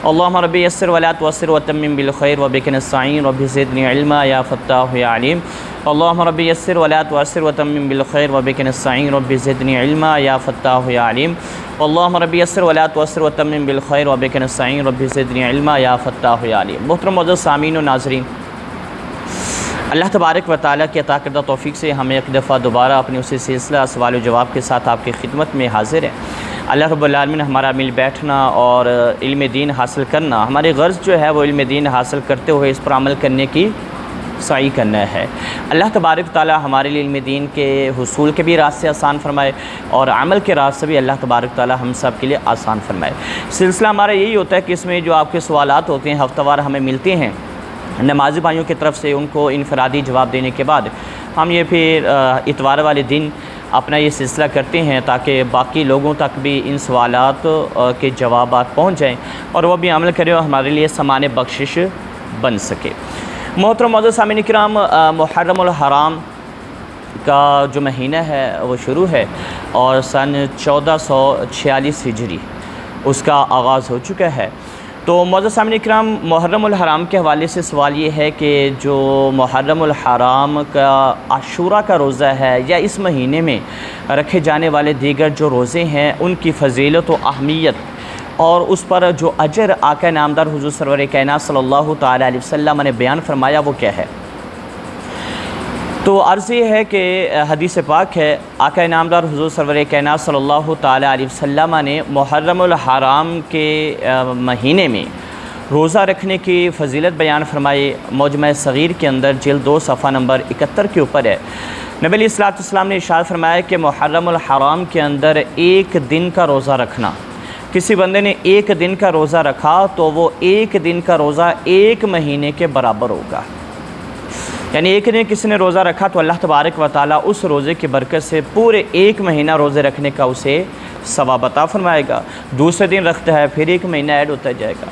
اللهم ربی یسر ولا تعسر وتمم بالخیر وبک نستعین رب زدنی علما یا فتاح یا علیم اللهم ربی یسر ولا تعسر وتمم بالخیر وبک نستعین رب زدنی علما یا فتاح یا علیم اللهم ربی یسر ولا تعسر وتمم بالخیر وبک نستعین رب زدنی علما یا فتاح یا علیم۔ محترم معزز سامعین و ناظرین، اللہ تبارک و تعالیٰ کی عطا کردہ توفیق سے ہم ایک دفعہ دوبارہ اپنے اسی سلسلہ سوال و جواب کے ساتھ آپ کی خدمت میں حاضر ہیں۔ اللہ رب العالمین ہمارا مل بیٹھنا اور علم دین حاصل کرنا، ہماری غرض جو ہے وہ علم دین حاصل کرتے ہوئے اس پر عمل کرنے کی سعی کرنا ہے۔ اللہ تبارک و تعالیٰ ہمارے لیے علم دین کے حصول کے بھی راستے آسان فرمائے اور عمل کے راستے بھی اللہ تبارک و تعالیٰ ہم سب کے لیے آسان فرمائے۔ سلسلہ ہمارا یہی ہوتا ہے کہ اس میں جو آپ کے سوالات ہوتے ہیں ہفتہ وار ہمیں ملتے ہیں نمازی بھائیوں کی طرف سے، ان کو انفرادی جواب دینے کے بعد ہم یہ پھر اتوار والے دن اپنا یہ سلسلہ کرتے ہیں تاکہ باقی لوگوں تک بھی ان سوالات کے جوابات پہنچ جائیں اور وہ بھی عمل کریں اور ہمارے لیے سامان بخشش بن سکے۔ محترم معزز سامعین کرام، محرم الحرام کا جو مہینہ ہے وہ شروع ہے اور سن 1446 ہجری اس کا آغاز ہو چکا ہے۔ تو معزز سامعین کرام، محرم الحرام کے حوالے سے سوال یہ ہے کہ جو محرم الحرام کا عاشوراء کا روزہ ہے یا اس مہینے میں رکھے جانے والے دیگر جو روزے ہیں ان کی فضیلت و اہمیت اور اس پر جو اجر آقا نامدار حضور سرور کائنات صلی اللہ تعالیٰ علیہ وسلم نے بیان فرمایا وہ کیا ہے؟ تو عرض یہ ہے کہ حدیث پاک ہے، آقا نامدار حضور سرور کائنات صلی اللہ تعالیٰ علیہ وسلم نے محرم الحرام کے مہینے میں روزہ رکھنے کی فضیلت بیان فرمائی۔ مجمع صغیر کے اندر جلد 2 صفحہ نمبر 71 کے اوپر ہے۔ نبی علیہ السلام نے ارشاد فرمایا کہ محرم الحرام کے اندر ایک دن کا روزہ رکھنا، کسی بندے نے ایک دن کا روزہ رکھا تو وہ ایک دن کا روزہ ایک مہینے کے برابر ہوگا۔ یعنی ایک دن کسی نے روزہ رکھا تو اللہ تبارک و تعالیٰ اس روزے کی برکت سے پورے ایک مہینہ روزے رکھنے کا اسے ثواب عطا فرمائے گا۔ دوسرے دن رکھتا ہے پھر ایک مہینہ ایڈ ہوتا جائے گا،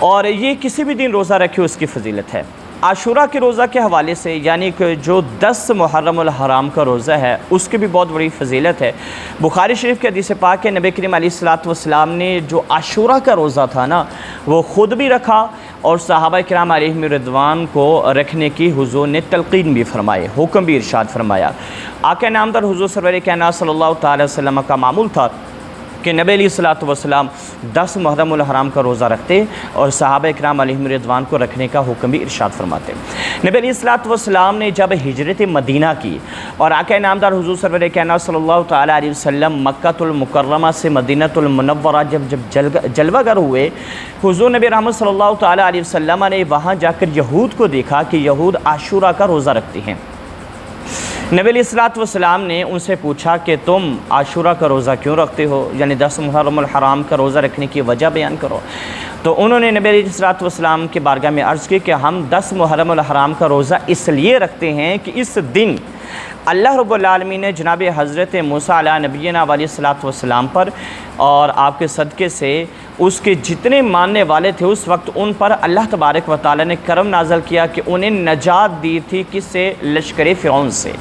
اور یہ کسی بھی دن روزہ رکھے اس کی فضیلت ہے۔ عاشوراء کے روزہ کے حوالے سے، یعنی کہ جو 10 محرم الحرام کا روزہ ہے اس کی بھی بہت بڑی فضیلت ہے۔ بخاری شریف کے حدیث پاک ہے، نبی کریم علیہ السلام نے جو عاشوراء کا روزہ تھا نا وہ خود بھی رکھا اور صحابہ کرام علیہم رضوان کو رکھنے کی حضور نے تلقین بھی فرمائے، حکم بھی ارشاد فرمایا۔ آقا نامدار حضور سرور کائنات صلی اللہ تعالی وسلم کا معمول تھا کہ نبی علیہ السلام 10 محرم الحرام کا روزہ رکھتے اور صحابہ کرام علیہم رضوان کو رکھنے کا حکم بھی ارشاد فرماتے۔ نبی علیہ السلام نے جب ہجرت مدینہ کی اور آقا نامدار حضور سرور کائنات صلی اللہ تعالی علیہ وسلم مکہ المکرمہ سے مدینہ المنورہ جب جلوہ گر ہوئے، حضور نبی رحمت صلی اللہ تعالی علیہ وسلم نے وہاں جا کر یہود کو دیکھا کہ یہود عاشوراء کا روزہ رکھتے ہیں۔ نبی علیہ السلام نے ان سے پوچھا کہ تم عاشوراء کا روزہ کیوں رکھتے ہو، یعنی 10 محرم الحرام کا روزہ رکھنے کی وجہ بیان کرو۔ تو انہوں نے نبی علیہ السلام کے بارگاہ میں عرض کی کہ ہم 10 محرم الحرام کا روزہ اس لیے رکھتے ہیں کہ اس دن اللہ رب العالمین نے جناب حضرت موسیٰ علیہ نبینا علیہ السلام پر اور آپ کے صدقے سے اس کے جتنے ماننے والے تھے اس وقت ان پر اللہ تبارک و تعالیٰ نے کرم نازل کیا کہ انہیں نجات دی تھی، کس سے؟ لشکر فرعون سے،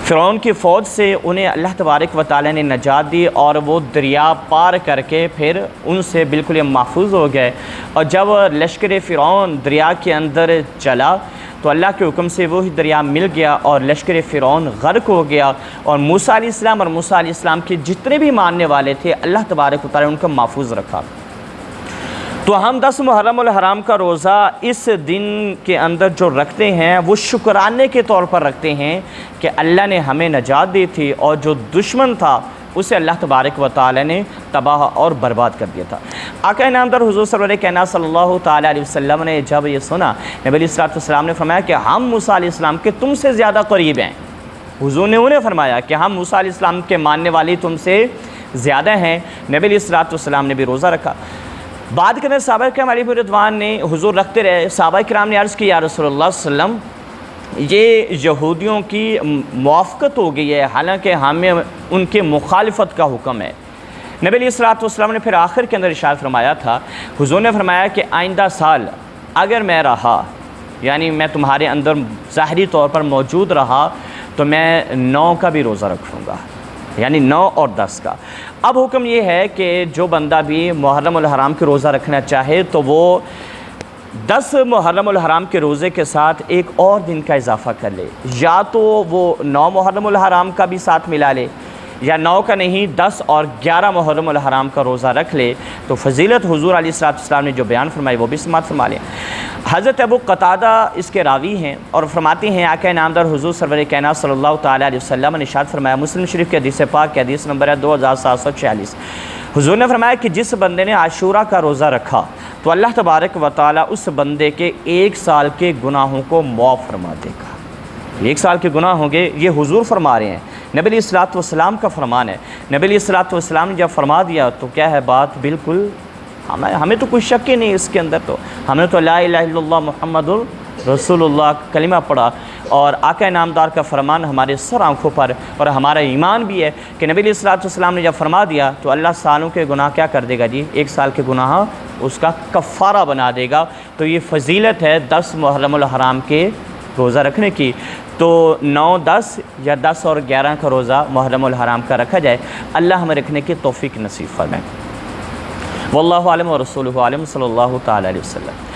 فرعون کی فوج سے انہیں اللہ تبارک و تعالیٰ نے نجات دی اور وہ دریا پار کر کے پھر ان سے بالکل محفوظ ہو گئے۔ اور جب لشکر فرعون دریا کے اندر چلا تو اللہ کے حکم سے وہی دریا مل گیا اور لشکر فرعون غرق ہو گیا، اور موسیٰ علیہ السلام کے جتنے بھی ماننے والے تھے اللہ تبارک و تعالیٰ نے ان کو محفوظ رکھا۔ تو ہم 10 محرم الحرام کا روزہ اس دن کے اندر جو رکھتے ہیں وہ شکرانے کے طور پر رکھتے ہیں کہ اللہ نے ہمیں نجات دی تھی اور جو دشمن تھا اسے اللہ تبارک و تعالی نے تباہ اور برباد کر دیا تھا۔ آقا نامدار حضور سرور کائنات صلی اللہ تعالی علیہ وسلم نے جب یہ سنا، نبی علیہ السلام نے فرمایا کہ ہم موسیٰ علیہ السلام کے تم سے زیادہ قریب ہیں۔ حضور نے انہیں فرمایا کہ ہم موسیٰ علیہ السلام کے ماننے والی تم سے زیادہ ہیں۔ نبی علیہ السلام نے بھی روزہ رکھا۔ بعد کے اندر صحابہ کرام علیہ رضوان نے حضور رکھتے رہے۔ صحابہ کرام نے عرض کی یا رسول اللہ صلی اللہ علیہ وسلم یہ یہودیوں کی موافقت ہو گئی ہے، حالانکہ ہمیں ان کے مخالفت کا حکم ہے۔ نبی علیہ السلام نے پھر آخر کے اندر ارشاد فرمایا تھا، حضور نے فرمایا کہ آئندہ سال اگر میں رہا، یعنی میں تمہارے اندر ظاہری طور پر موجود رہا، تو میں 9 کا بھی روزہ رکھوں گا۔ یعنی 9 اور 10 کا۔ اب حکم یہ ہے کہ جو بندہ بھی محرم الحرام کے روزہ رکھنا چاہے تو وہ 10 محرم الحرام کے روزے کے ساتھ ایک اور دن کا اضافہ کر لے، یا تو وہ 9 محرم الحرام کا بھی ساتھ ملا لے، یا 9 کا نہیں 10 اور 11 محرم الحرام کا روزہ رکھ لے، تو فضیلت حضور علیہ السلام نے جو بیان فرمائی وہ بھی سماعت فرما لیں۔ حضرت ابو قتادہ اس کے راوی ہیں اور فرماتے ہیں آقا نامدار حضور سرور کائنات صلی اللہ تعالیٰ علیہ وسلم نے ارشاد فرمایا، مسلم شریف کے حدیث پاک کے حدیث نمبر ہے 2746، حضور نے فرمایا کہ جس بندے نے عاشورہ کا روزہ رکھا تو اللہ تبارک و تعالیٰ اس بندے کے 1 سال کے گناہوں کو معاف فرما دے گا۔ 1 سال کے گناہ ہوں گے، یہ حضور فرما رہے ہیں، نبی علیہ الصلوۃ والسلام کا فرمان ہے۔ نبی علیہ الصلوۃ والسلام نے جب فرما دیا تو کیا ہے بات بالکل ہمیں تو کوئی شک ہی نہیں اس کے اندر، تو ہم نے تو لا الہ الا اللہ محمد رسول اللہ کلمہ پڑھا، اور آقا نامدار کا فرمان ہمارے سر آنکھوں پر، اور ہمارا ایمان بھی ہے کہ نبی علیہ الصلوۃ والسلام نے جب فرما دیا تو اللہ سالوں کے گناہ کیا کر دے گا جی، 1 سال کے گناہ اس کا کفارہ بنا دے گا۔ تو یہ فضیلت ہے 10 محرم الحرام کے روزہ رکھنے کی، تو 9، 10 یا 10 اور 11 کا روزہ محرم الحرام کا رکھا جائے، اللہ ہمیں رکھنے کی توفیق نصیب فرمائے۔ واللہ عالم و رسولہ عالم، صلی اللہ تعالیٰ علیہ وسلم۔